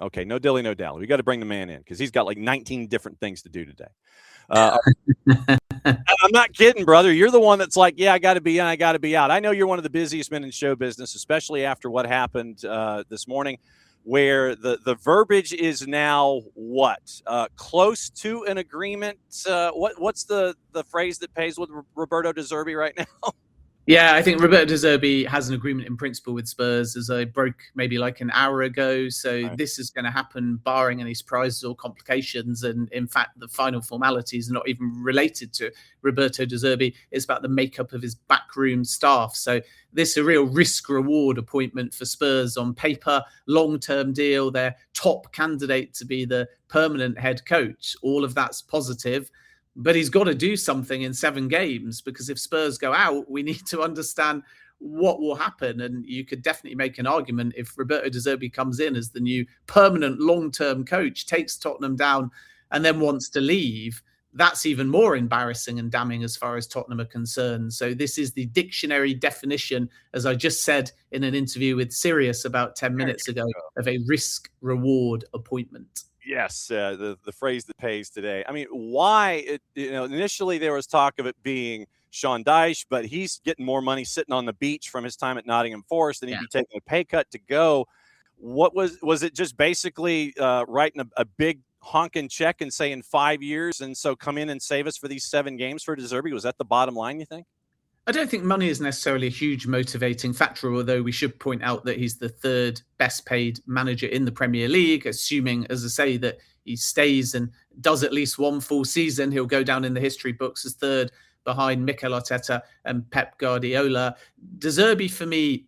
Okay, no dilly, no dally. We got to bring the man in because he's got like 19 different things to do today. I'm not kidding, brother. You're the one that's like, yeah, I got to be in, I got to be out. I know you're one of the busiest men in show business, especially after what happened this morning, where the verbiage is now what? Close to an agreement. What's the phrase that pays with Roberto De Zerbi right now? Yeah, I think Roberto De Zerbi has an agreement in principle with Spurs, as I broke maybe like an hour ago. So Right. This is going to happen barring any surprises or complications. And in fact, the final formalities are not even related to Roberto De Zerbi. It's about the makeup of his backroom staff. So this is a real risk-reward appointment for Spurs on paper, long-term deal, their top candidate to be the permanent head coach. All of that's positive. But he's got to do something in 7 games, because if Spurs go out, we need to understand what will happen. And you could definitely make an argument if Roberto De Zerbi comes in as the new permanent long-term coach, takes Tottenham down and then wants to leave. That's even more embarrassing and damning as far as Tottenham are concerned. So this is the dictionary definition, as I just said in an interview with Sirius about 10 minutes ago, of a risk-reward appointment. Yes, the phrase that pays today. I mean, why? Initially there was talk of it being Sean Dyche, but he's getting more money sitting on the beach from his time at Nottingham Forest, and he'd be taking a pay cut to go. What was it? Just basically writing a big honking check and saying 5 years, and so come in and save us for these 7 games for De Zerbi? Was that the bottom line, you think? I don't think money is necessarily a huge motivating factor, although we should point out that he's the 3rd best paid manager in the Premier League, assuming, as I say, that he stays and does at least 1 full season. He'll go down in the history books as 3rd behind Mikel Arteta and Pep Guardiola. De Zerbi, for me,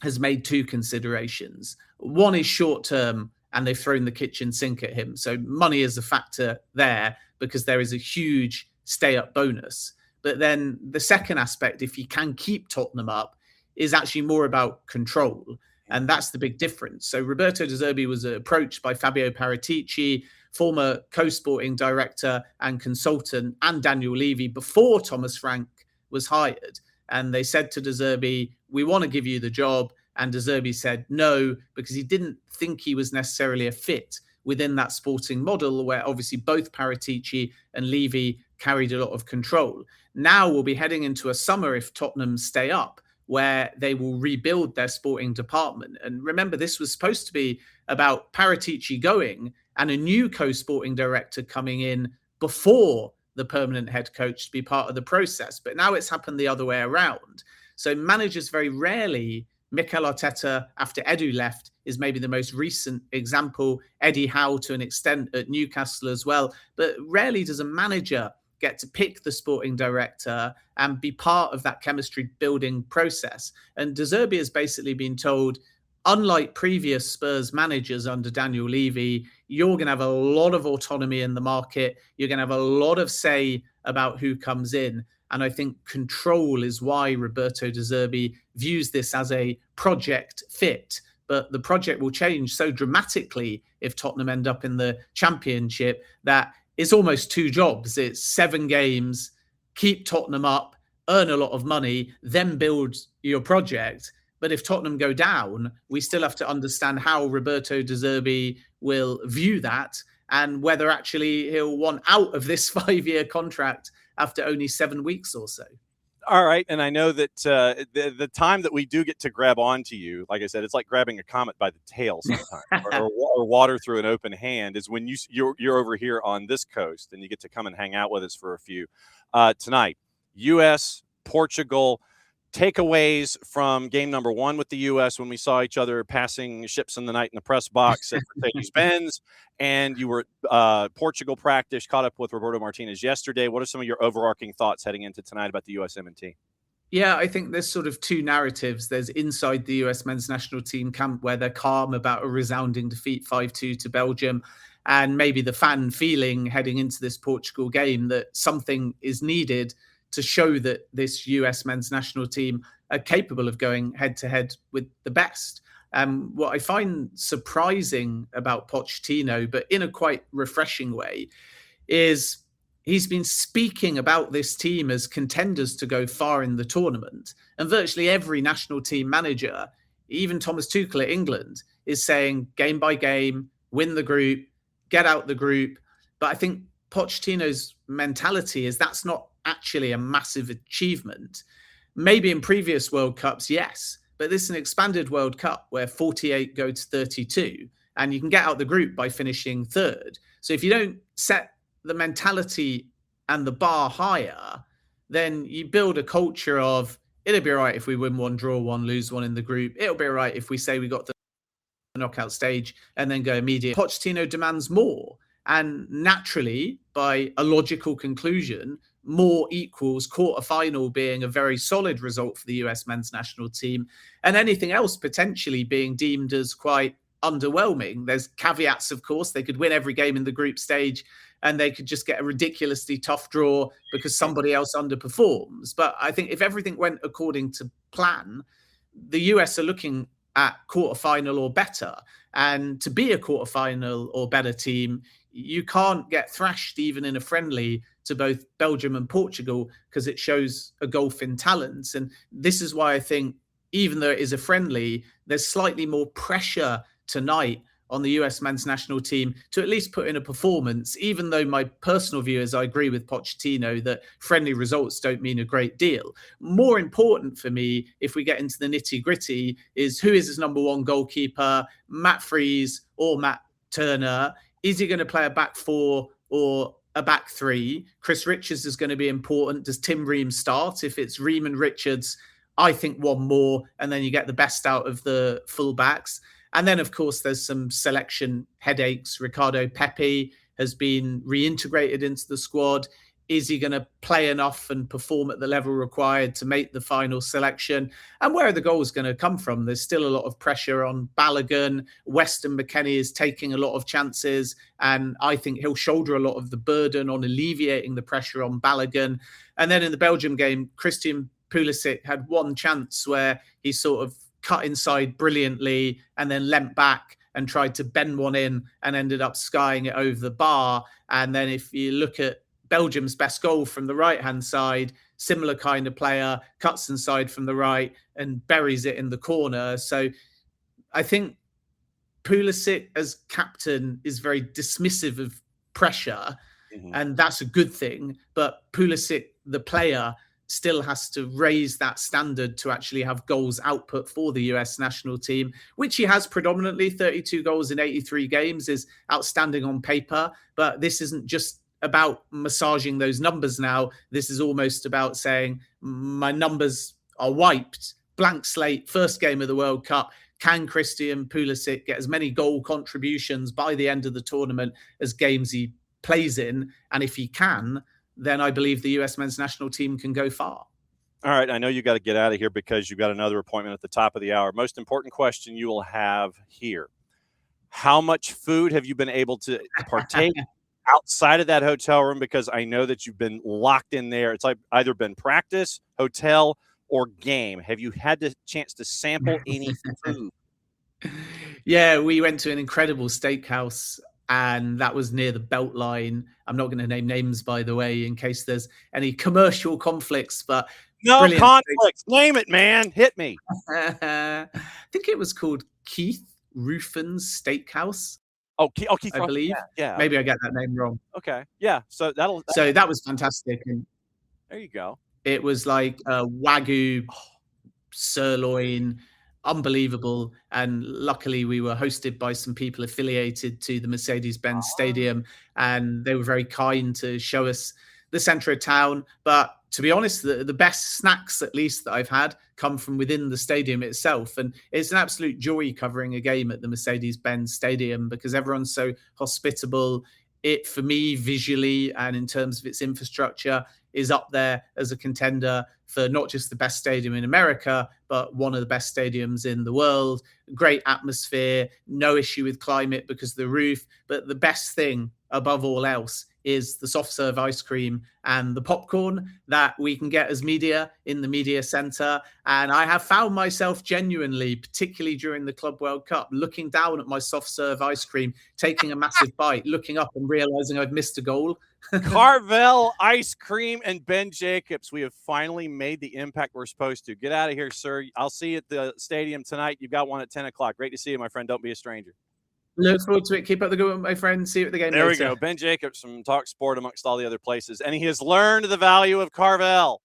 has made 2 considerations. One is short term, and they've thrown the kitchen sink at him. So money is a factor there because there is a huge stay-up bonus. But then the second aspect, if you can keep Tottenham up, is actually more about control. And that's the big difference. So Roberto De Zerbi was approached by Fabio Paratici, former co-sporting director and consultant, and Daniel Levy before Thomas Frank was hired. And they said to De Zerbi, we want to give you the job. And De Zerbi said no, because he didn't think he was necessarily a fit within that sporting model, where obviously both Paratici and Levy carried a lot of control. Now we'll be heading into a summer, if Tottenham stay up, where they will rebuild their sporting department. And remember, this was supposed to be about Paratici going and a new co-sporting director coming in before the permanent head coach to be part of the process. But now it's happened the other way around. So managers very rarely, Mikel Arteta, after Edu left, is maybe the most recent example. Eddie Howe to an extent at Newcastle as well. But rarely does a manager get to pick the sporting director and be part of that chemistry building process. And De Zerbi has basically been told, unlike previous Spurs managers under Daniel Levy, you're going to have a lot of autonomy in the market. You're going to have a lot of say about who comes in. And I think control is why Roberto De Zerbi views this as a project fit. But the project will change so dramatically if Tottenham end up in the Championship that it's almost 2 jobs. It's 7 games, keep Tottenham up, earn a lot of money, then build your project. But if Tottenham go down, we still have to understand how Roberto De Zerbi will view that and whether actually he'll want out of this 5-year contract after only 7 weeks or so. All right. And I know that the time that we do get to grab onto you, like I said, it's like grabbing a comet by the tail sometimes or water through an open hand, is when you're over here on this coast and you get to come and hang out with us for a few. Tonight, U.S., Portugal, takeaways from game number 1 with the U.S. when we saw each other passing ships in the night in the press box at Mercedes-Benz, and you were Portugal practice, caught up with Roberto Martinez yesterday. What are some of your overarching thoughts heading into tonight about the USMNT? Yeah, I think there's sort of 2 narratives. There's inside the US men's national team camp, where they're calm about a resounding defeat 5-2 to Belgium, and maybe the fan feeling heading into this Portugal game that something is needed to show that this US men's national team are capable of going head-to-head with the best. What I find surprising about Pochettino, but in a quite refreshing way, is he's been speaking about this team as contenders to go far in the tournament. And virtually every national team manager, even Thomas Tuchel at England, is saying game by game, win the group, get out the group. But I think Pochettino's mentality is that's not actually a massive achievement. Maybe in previous World Cups, yes, but this is an expanded World Cup where 48 go to 32, and you can get out the group by finishing third. So if you don't set the mentality and the bar higher, then you build a culture of it'll be all right if we win one, draw one, lose one in the group. It'll be all right if we say we got the knockout stage and then go immediate. Pochettino demands more. And naturally, by a logical conclusion, more equals quarterfinal being a very solid result for the US men's national team, and anything else potentially being deemed as quite underwhelming. There's caveats, of course. They could win every game in the group stage and they could just get a ridiculously tough draw because somebody else underperforms. But I think if everything went according to plan, the US are looking at quarterfinal or better. And to be a quarterfinal or better team, you can't get thrashed even in a friendly to both Belgium and Portugal because it shows a gulf in talents. And this is why I think even though it is a friendly, there's slightly more pressure tonight on the US men's national team to at least put in a performance, even though my personal view is I agree with Pochettino that friendly results don't mean a great deal. More important for me, if we get into the nitty gritty, is who is his number one goalkeeper, Matt Freese or Matt Turner? Is he going to play a back four or a back three? Chris Richards is going to be important. Does Tim Ream start? If it's Ream and Richards, I think one more, and then you get the best out of the fullbacks. And then, of course, there's some selection headaches. Ricardo Pepi has been reintegrated into the squad. Is he going to play enough and perform at the level required to make the final selection? And where are the goals going to come from? There's still a lot of pressure on Balogun. Weston McKennie is taking a lot of chances, and I think he'll shoulder a lot of the burden on alleviating the pressure on Balogun. And then in the Belgium game, Christian Pulisic had one chance where he sort of cut inside brilliantly and then leant back and tried to bend one in and ended up skying it over the bar. And then if you look at Belgium's best goal from the right-hand side, similar kind of player, cuts inside from the right and buries it in the corner. So I think Pulisic as captain is very dismissive of pressure, and that's a good thing. But Pulisic, the player, still has to raise that standard to actually have goals output for the US national team, which he has predominantly. 32 goals in 83 games is outstanding on paper, but this isn't just about massaging those numbers now. This is almost about saying my numbers are wiped, blank slate, first game of the World Cup. Can Christian Pulisic get as many goal contributions by the end of the tournament as games he plays in? And if he can, then I believe the US men's national team can go far. All right. I know you got to get out of here because you've got another appointment at the top of the hour. Most important question you will have here. How much food have you been able to partake outside of that hotel room? Because I know that you've been locked in there. It's like either been practice, hotel, or game. Have you had the chance to sample any food? Yeah, we went to an incredible steakhouse, and that was near the Beltline. I'm not going to name names, by the way, in case there's any commercial conflicts. But no conflicts. Name it, man. Hit me. I think it was called Keith Ruffin's Steakhouse. Oh, Keith, I believe. Yeah. Maybe I get that name wrong. Okay. Yeah. So that was fantastic. And there you go. It was like a Wagyu sirloin, unbelievable. And luckily we were hosted by some people affiliated to the Mercedes-Benz Stadium, and they were very kind to show us the center of town. But to be honest, the best snacks, at least that I've had, come from within the stadium itself. And it's an absolute joy covering a game at the Mercedes-Benz Stadium because everyone's so hospitable. It, for me, visually and in terms of its infrastructure, is up there as a contender for not just the best stadium in America, but one of the best stadiums in the world. Great atmosphere, no issue with climate because of the roof. But the best thing above all else is the soft serve ice cream and the popcorn that we can get as media in the media center. And I have found myself genuinely, particularly during the Club World Cup, looking down at my soft serve ice cream, taking a massive bite, looking up and realizing I've missed a goal. Carvel ice cream and Ben Jacobs. We have finally made the impact we're supposed to. Get out of here, sir. I'll see you at the stadium tonight. You've got one at 10 o'clock. Great to see you, my friend. Don't be a stranger. Look forward to it. Keep up the good work, my friend. See you at the game There later. we go. Ben Jacobs from TalkSport amongst all the other places. And he has learned the value of Carvel.